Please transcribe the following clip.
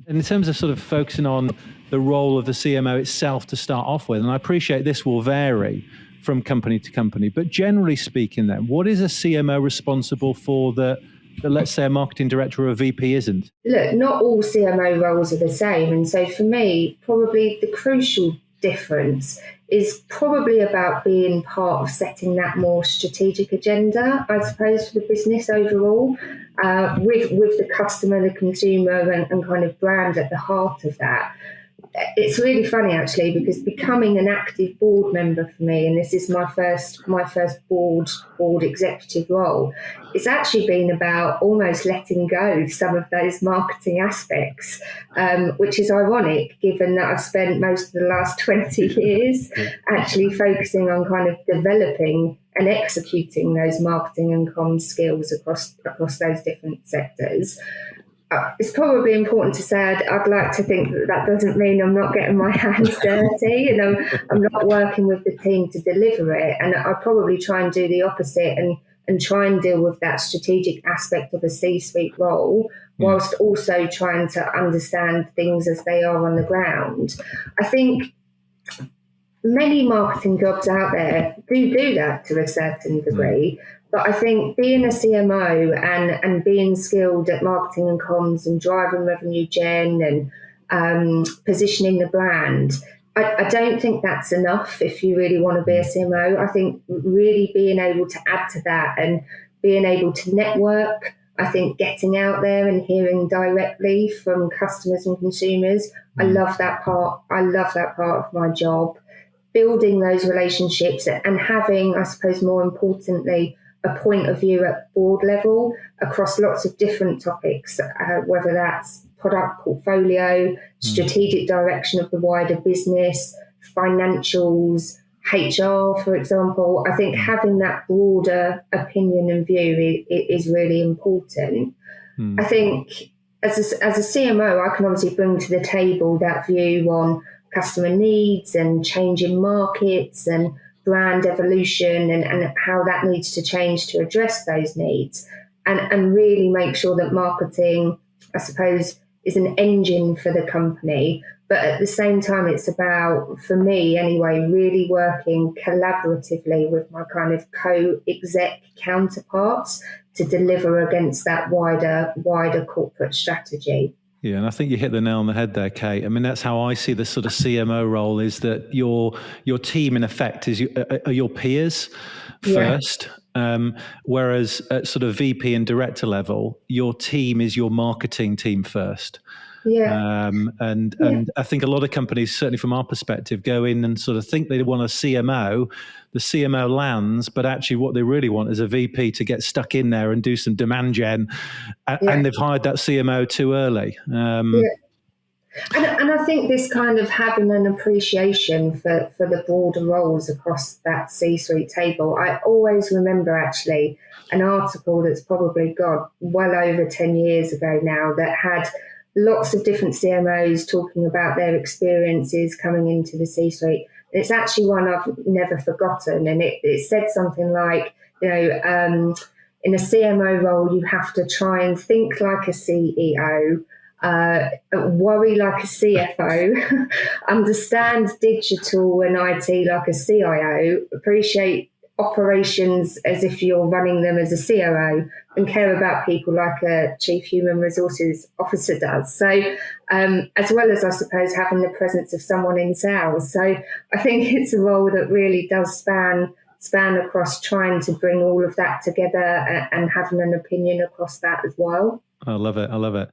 And in terms of sort of focusing on the role of the CMO itself to start off with, and I appreciate this will vary from company to company, but generally speaking then, what is a CMO responsible for that let's say a marketing director or a VP isn't? Look, not all CMO roles are the same. And so for me, probably the crucial difference is probably about being part of setting that more strategic agenda, I suppose, for the business overall, with the customer, the consumer, and kind of brand at the heart of that. It's really funny actually, because becoming an active board member for me, and this is my first board executive role, it's actually been about almost letting go of some of those marketing aspects, which is ironic given that I've spent most of the last 20 years actually focusing on kind of developing and executing those marketing and comms skills across those different sectors. It's probably important to say I'd like to think that doesn't mean I'm not getting my hands dirty and I'm not working with the team to deliver it. And I probably try and do the opposite and try and deal with that strategic aspect of a C-suite role, whilst also trying to understand things as they are on the ground. I think many marketing jobs out there do that to a certain degree. But I think being a CMO and being skilled at marketing and comms and driving revenue gen and positioning the brand, I don't think that's enough if you really want to be a CMO. I think really being able to add to that and being able to network, I think getting out there and hearing directly from customers and consumers, I love that part. I love that part of my job. Building those relationships and having, I suppose, more importantly, a point of view at board level across lots of different topics, whether that's product portfolio, strategic direction of the wider business, financials, HR, for example. I think having that broader opinion and view is really important. I think as a CMO, I can obviously bring to the table that view on customer needs and changing markets and brand evolution and how that needs to change to address those needs and really make sure that marketing, I suppose, is an engine for the company. But at the same time, it's about, for me anyway, really working collaboratively with my kind of co-exec counterparts to deliver against that wider corporate strategy. Yeah, and I think you hit the nail on the head there, Kate. I mean, that's how I see the sort of CMO role, is that your team, in effect, are your peers first, whereas at sort of VP and director level, your team is your marketing team first. And I think a lot of companies, certainly from our perspective, go in and sort of think they want a CMO. The CMO lands, but actually what they really want is a VP to get stuck in there and do some demand gen, and they've hired that CMO too early. And I think this kind of having an appreciation for the broader roles across that C-suite table. I always remember actually an article that's probably got well over 10 years ago now that had lots of different CMOs talking about their experiences coming into the C-suite. It's actually one I've never forgotten. And it said something like, in a CMO role, you have to try and think like a CEO, worry like a CFO, understand digital and IT like a CIO, appreciate operations as if you're running them as a COO, and care about people like a chief human resources officer does. So as well as, I suppose, having the presence of someone in sales. So I think it's a role that really does span across trying to bring all of that together and having an opinion across that as well. I love it.